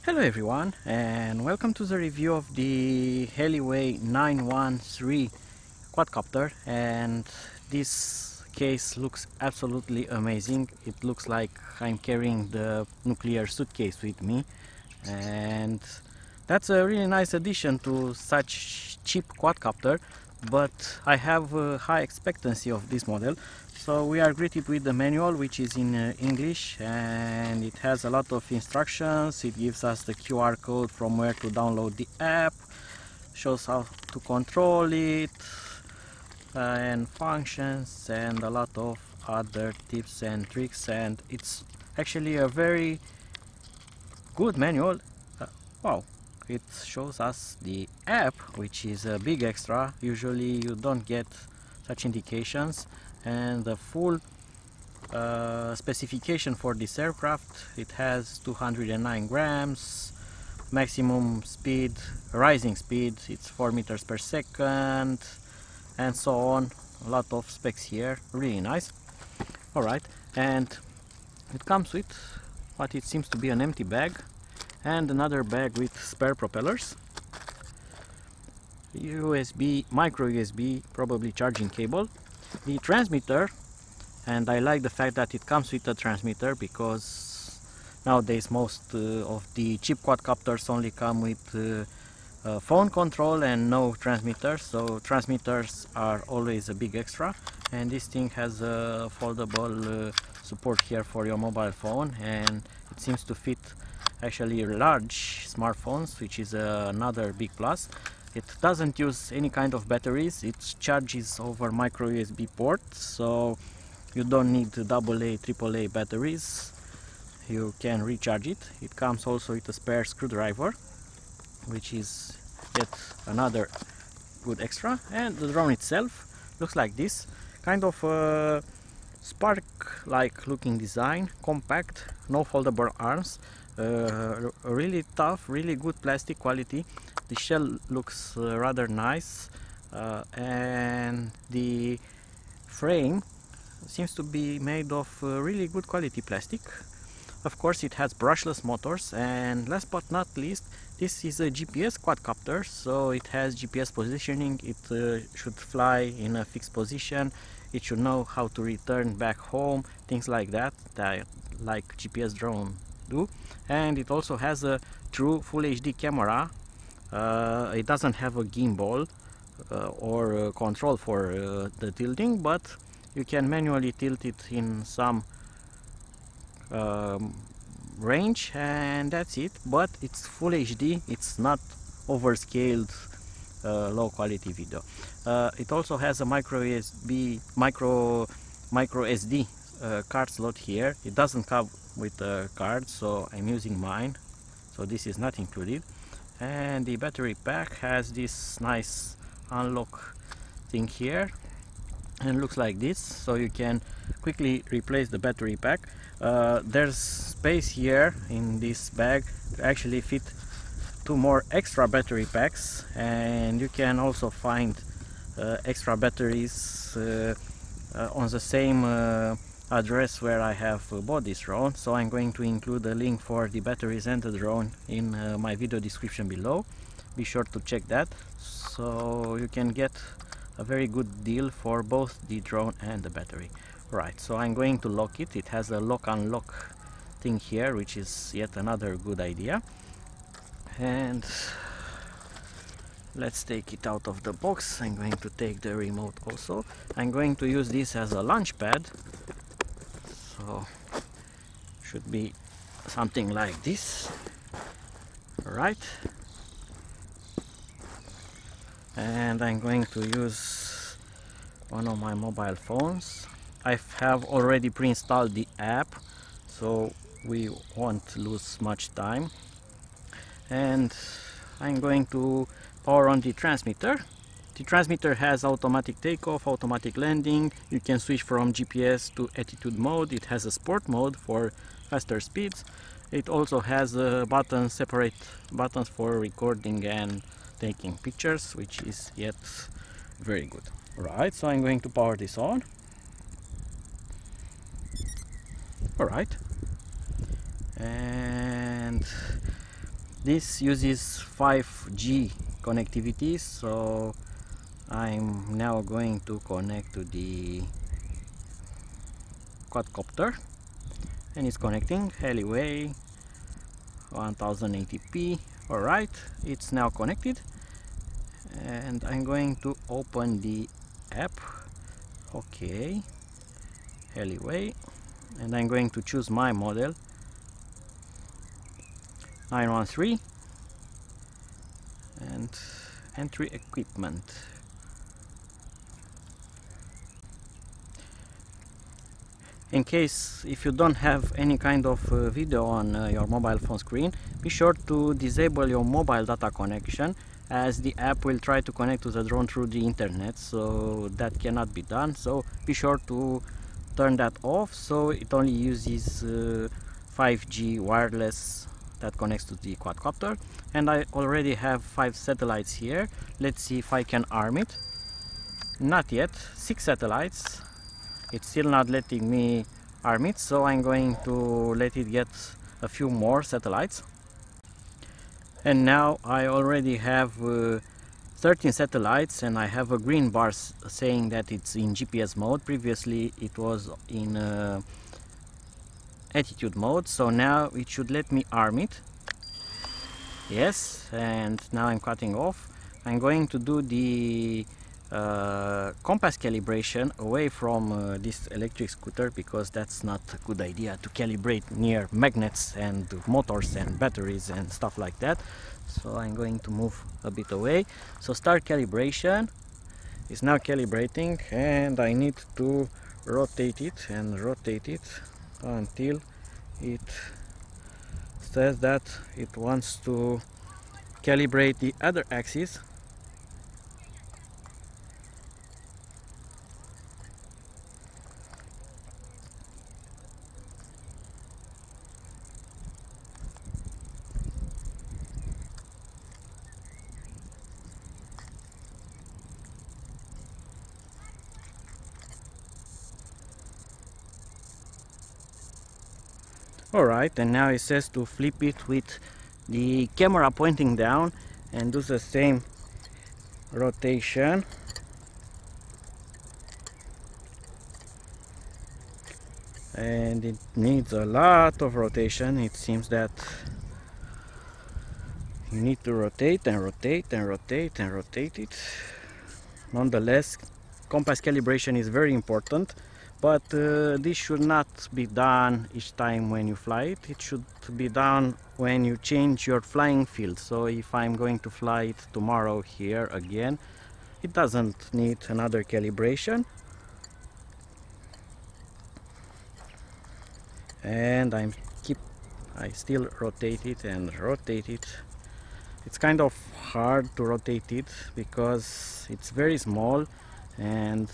Hello everyone, and welcome to the review of the Heliway 913 quadcopter. And this case looks absolutely amazing. It looks like I'm carrying the nuclear suitcase with me, and that's a really nice addition to such cheap quadcopter. But I have a high expectancy of this model. So we are greeted with the manual, which is in English, and it has a lot of instructions. It gives us the QR code from where to download the app, shows how to control it, and functions, and a lot of other tips and tricks. And it's actually a very good manual. Wow, it shows us the app, which is a big extra. Usually you don't get such indications. And the full specification for this aircraft: it has 209 grams, maximum speed, rising speed, it's 4 meters per second, and so on. A lot of specs here, really nice. Alright, and it comes with what it seems to be an empty bag and another bag with spare propellers, USB, micro USB, probably charging cable, the transmitter. And I like the fact that it comes with a transmitter, because nowadays most of the cheap quadcopters only come with phone control and no transmitters. So transmitters are always a big extra, and this thing has a foldable support here for your mobile phone, and it seems to fit actually large smartphones, which is another big plus. It doesn't use any kind of batteries. It charges over micro USB port, so you don't need AA, AAA batteries. You can recharge it. It comes also with a spare screwdriver, which is yet another good extra. And the drone itself looks like this, kind of a Spark-like looking design, compact, no foldable arms, really tough, really good plastic quality. The shell looks rather nice, and the frame seems to be made of really good quality plastic. Of course, it has brushless motors, and last but not least, this is a GPS quadcopter, so it has GPS positioning. It should fly in a fixed position. It should know how to return back home, things like that, like GPS drone do. And it also has a true full HD camera. It doesn't have a gimbal or control for the tilting, but you can manually tilt it in some range, and that's it. But it's full HD, it's not overscaled low quality video. It also has a micro SD card slot here. It doesn't come with a card, so I'm using mine, so this is not included. And the battery pack has this nice unlock thing here, and looks like this, so you can quickly replace the battery pack. There's space here in this bag to actually fit 2 more extra battery packs, and you can also find extra batteries on the same address where I have bought this drone. So I'm going to include a link for the batteries and the drone in my video description below. Be sure to check that, so you can get a very good deal for both the drone and the battery. Right, so I'm going to lock it. It has a lock-unlock thing here, which is yet another good idea. And let's take it out of the box. I'm going to take the remote also. I'm going to use this as a launch pad, so should be something like this. Alright, and I'm going to use one of my mobile phones. I have already pre-installed the app, so we won't lose much time. And I'm going to power on the transmitter. The transmitter has automatic takeoff, automatic landing. You can switch from GPS to attitude mode. It has a sport mode for faster speeds. It also has separate buttons for recording and taking pictures, which is yet very good. Right, so I'm going to power this on. Alright, and This uses 5G connectivity, so I'm now going to connect to the quadcopter, and it's connecting. Heliway 1080p. Alright, it's now connected, and I'm going to open the app. Okay, Heliway, and I'm going to choose my model 913 and entry equipment. In case if you don't have any kind of video on your mobile phone screen, be sure to disable your mobile data connection, as the app will try to connect to the drone through the internet, so that cannot be done. So be sure to turn that off, so it only uses 5G wireless that connects to the quadcopter. And I already have 5 satellites here. Let's see if I can arm it. Not yet. 6 satellites. It's still not letting me arm it, so I'm going to let it get a few more satellites. And now I already have 13 satellites, and I have a green bar saying that it's in GPS mode. Previously it was in attitude mode, so now it should let me arm it. Yes, and now I'm cutting off. I'm going to do the compass calibration away from this electric scooter, because that's not a good idea to calibrate near magnets and motors and batteries and stuff like that. So I'm going to move a bit away. So start calibration. It's now calibrating, and I need to rotate it and rotate it until it says that it wants to calibrate the other axis. Alright, and now it says to flip it with the camera pointing down and do the same rotation. And it needs a lot of rotation. It seems that you need to rotate and rotate and rotate and rotate it. Nonetheless, compass calibration is very important, but this should not be done each time when you fly it. It should be done when you change your flying field. So if I'm going to fly it tomorrow here again, it doesn't need another calibration. And I still rotate it and rotate it. It's kind of hard to rotate it because it's very small, and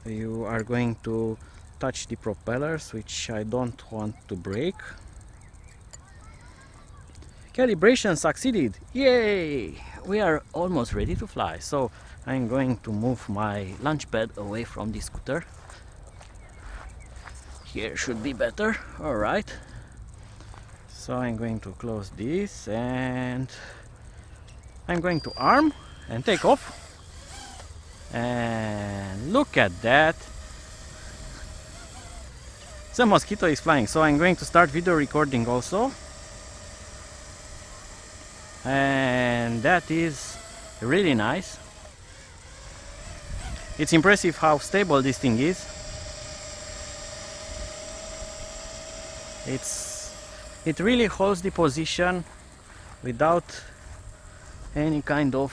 you are going to touch the propellers, which I don't want to break. Calibration succeeded! Yay! We are almost ready to fly. So I'm going to move my launch pad away from the scooter. Here should be better. Alright. So I'm going to close this, and I'm going to arm and take off. And look at that! The mosquito is flying. So I'm going to start video recording also. And that is really nice. It's impressive how stable this thing is. It really holds the position without any kind of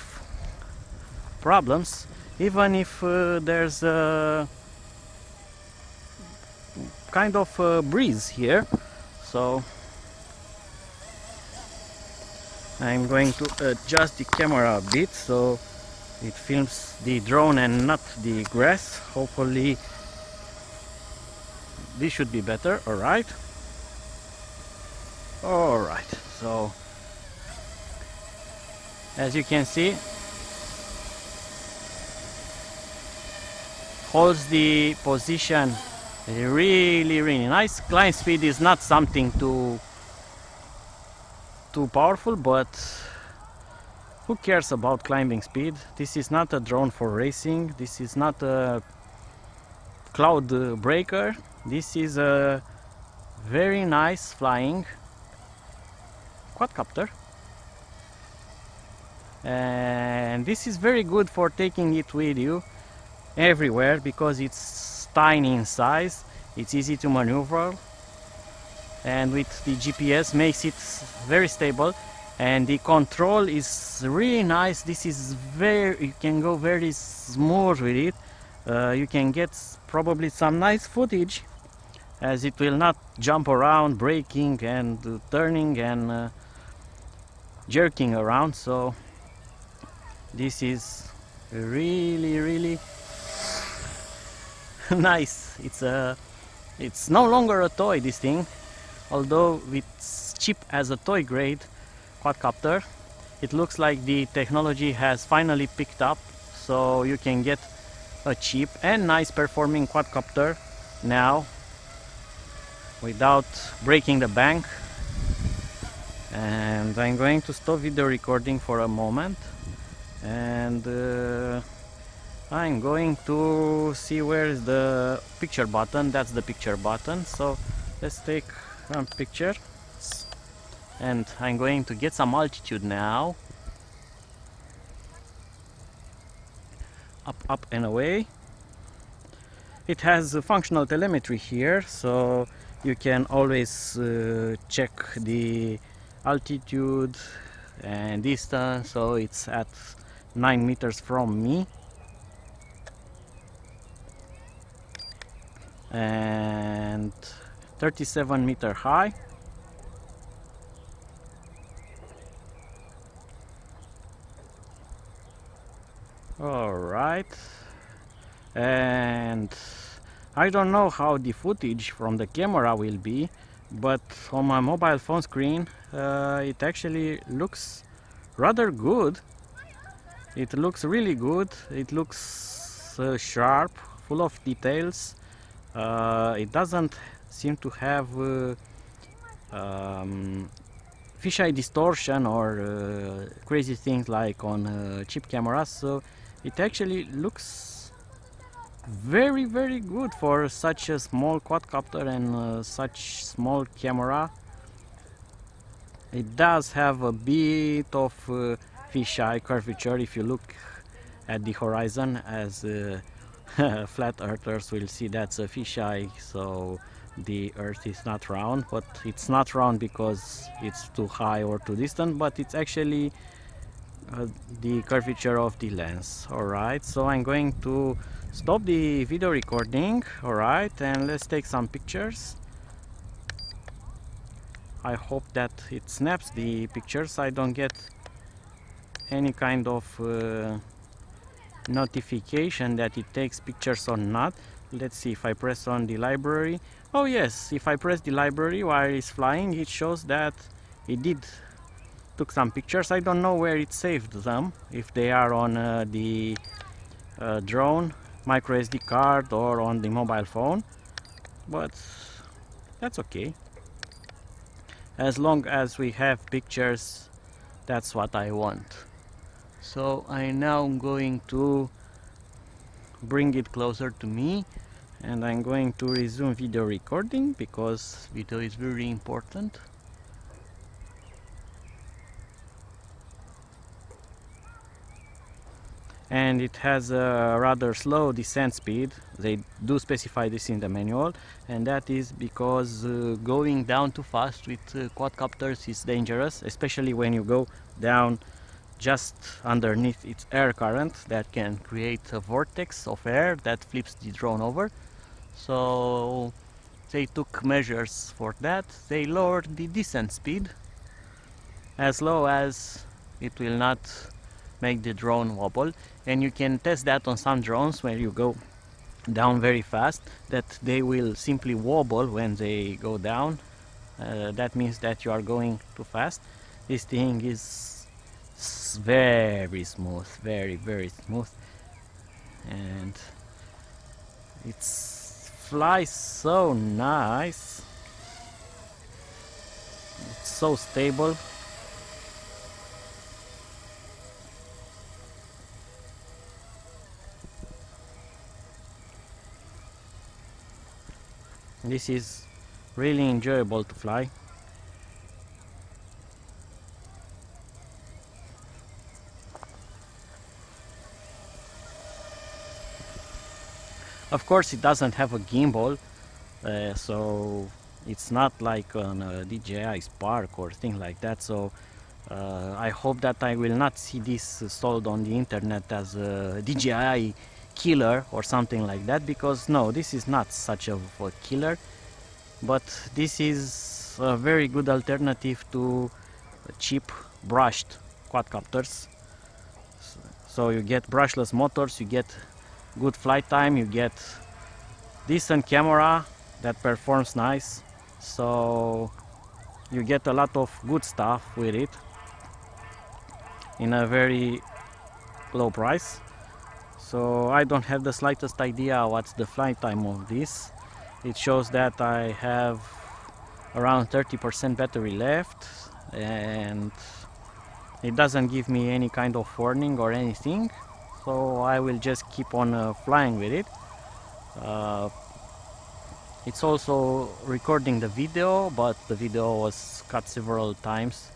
problems, even if there's a kind of a breeze here. So I'm going to adjust the camera a bit so it films the drone and not the grass. Hopefully this should be better. Alright, so as you can see, holds the position really nice. Climb speed is not something to too powerful, but who cares about climbing speed? This is not a drone for racing. This is not a cloud breaker. This is a very nice flying quadcopter, and this is very good for taking it with you everywhere because it's tiny in size, it's easy to maneuver, and with the GPS makes it very stable, and the control is really nice. This is you can go very smooth with it. You can get probably some nice footage, as it will not jump around, braking and turning and jerking around. So this is really nice. It's no longer a toy, this thing, although it's cheap as a toy grade quadcopter. It looks like the technology has finally picked up, so you can get a cheap and nice performing quadcopter now without breaking the bank. And I'm going to stop video recording for a moment, and I'm going to see where is the picture button. That's the picture button. So let's take one picture, and I'm going to get some altitude now. Up and away. It has a functional telemetry here, so you can always check the altitude and distance. So it's at 9 meters from me, and 37-meter high. All right, and I don't know how the footage from the camera will be, but on my mobile phone screen it actually looks rather good. It looks really good. It looks sharp, full of details. It doesn't seem to have fisheye distortion or crazy things like on cheap cameras, so it actually looks very good for such a small quadcopter and such small camera. It does have a bit of fisheye curvature if you look at the horizon, as flat earthers will see that's a fisheye, so the earth is not round. But it's not round because it's too high or too distant, but it's actually the curvature of the lens. Alright, so I'm going to stop the video recording. Alright, and let's take some pictures. I hope that it snaps the pictures. I don't get any kind of notification that it takes pictures or not. Let's see if I press on the library. Oh yes, if I press the library while it's flying, it shows that it did took some pictures. I don't know where it saved them, if they are on the drone micro SD card or on the mobile phone, but that's okay. As long as we have pictures, that's what I want. So I'm now going to bring it closer to me, and I'm going to resume video recording because video is very important. And it has a rather slow descent speed. They do specify this in the manual, and that is because going down too fast with quadcopters is dangerous, especially when you go down just underneath its air current that can create a vortex of air that flips the drone over. So they took measures for that. They lowered the descent speed as low as it will not make the drone wobble, and you can test that on some drones where you go down very fast, that they will simply wobble when they go down. That means that you are going too fast. This thing is very smooth, very smooth, and it flies so nice. It's so stable. This is really enjoyable to fly. Of course, it doesn't have a gimbal, so it's not like on a DJI Spark or thing like that. So I hope that I will not see this sold on the internet as a DJI killer or something like that, because no, this is not such a killer, but this is a very good alternative to cheap brushed quadcopters. So you get brushless motors, you get good flight time, you get decent camera that performs nice, so you get a lot of good stuff with it in a very low price. So I don't have the slightest idea what's the flight time of this. It shows that I have around 30% battery left, and it doesn't give me any kind of warning or anything, so I will just keep on flying with it. It's also recording the video, but the video was cut several times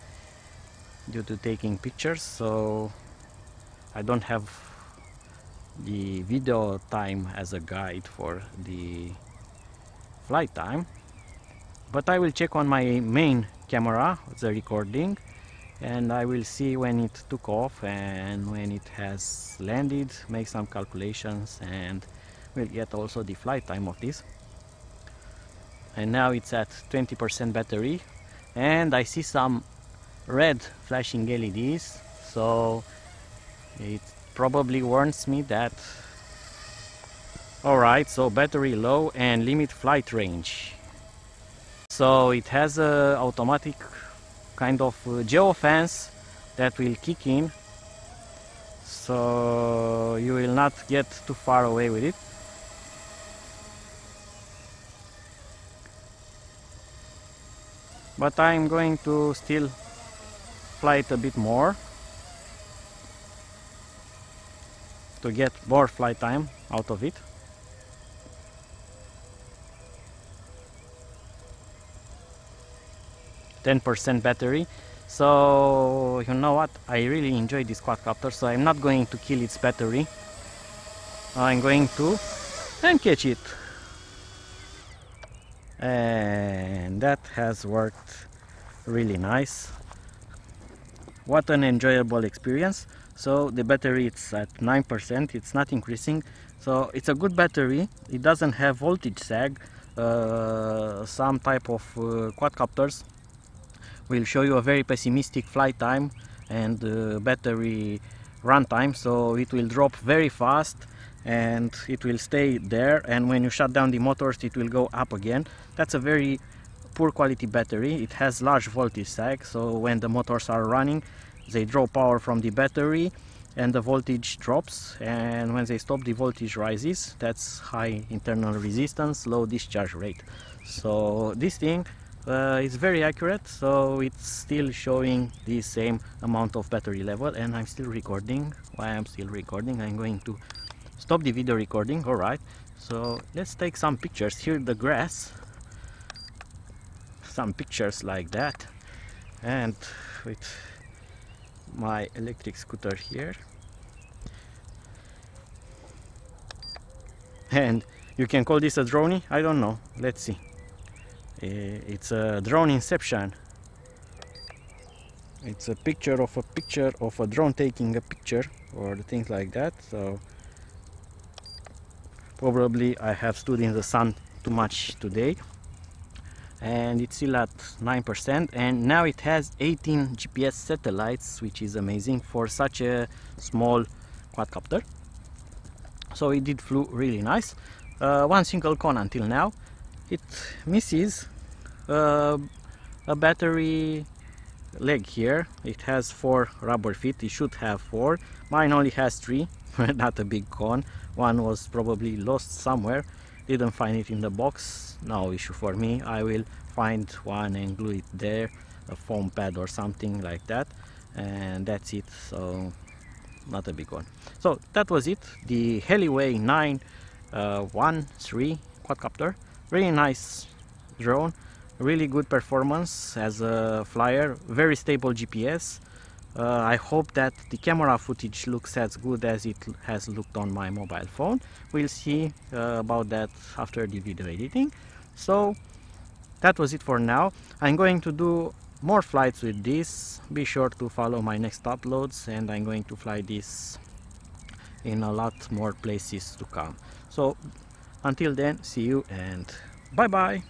due to taking pictures, so I don't have the video time as a guide for the flight time. But I will check on my main camera the recording, and I will see when it took off and when it has landed, make some calculations, and we'll get also the flight time of this. And now it's at 20% battery, and I see some red flashing LEDs, so it probably warns me that alright, so battery low and limit flight range. So it has a automatic kind of geofence that will kick in, so you will not get too far away with it. But I'm going to still fly it a bit more to get more flight time out of it. %10 battery. So you know what, I really enjoy this quadcopter, so I'm not going to kill its battery. I'm going to catch it, and that has worked really nice. What an enjoyable experience. So the battery, it's at 9%, it's not increasing, so it's a good battery. It doesn't have voltage sag. Some type of quadcopters will show you a very pessimistic flight time and battery runtime, so it will drop very fast and it will stay there, and when you shut down the motors it will go up again. That's a very poor quality battery. It has large voltage sag, so when the motors are running they draw power from the battery and the voltage drops, and when they stop the voltage rises. That's high internal resistance, low discharge rate. So this thing is very accurate, so it's still showing the same amount of battery level, and I'm still recording. While I'm still recording, I'm going to stop the video recording. Alright, so let's take some pictures. Here the grass, some pictures like that, and with my electric scooter here, and you can call this a drone, I don't know, let's see. It's a drone inception. It's a picture of a drone taking a picture or things like that. So probably I have stood in the sun too much today, and it's still at 9%, and now it has 18 GPS satellites, which is amazing for such a small quadcopter. So it did flew really nice. One single con until now, it misses a battery leg here. It has 4 rubber feet, it should have 4. Mine only has 3. Not a big con. One was probably lost somewhere, didn't find it in the box. No issue for me, I will find one and glue it there, a foam pad or something like that, and that's it. So not a big one. So that was it, the Heliway 913 quadcopter. Really nice drone, really good performance as a flyer, very stable GPS. I hope that the camera footage looks as good as it has looked on my mobile phone. We'll see about that after the video editing. So that was it for now. I'm going to do more flights with this. Be sure to follow my next uploads, and I'm going to fly this in a lot more places to come. So until then, see you and bye bye.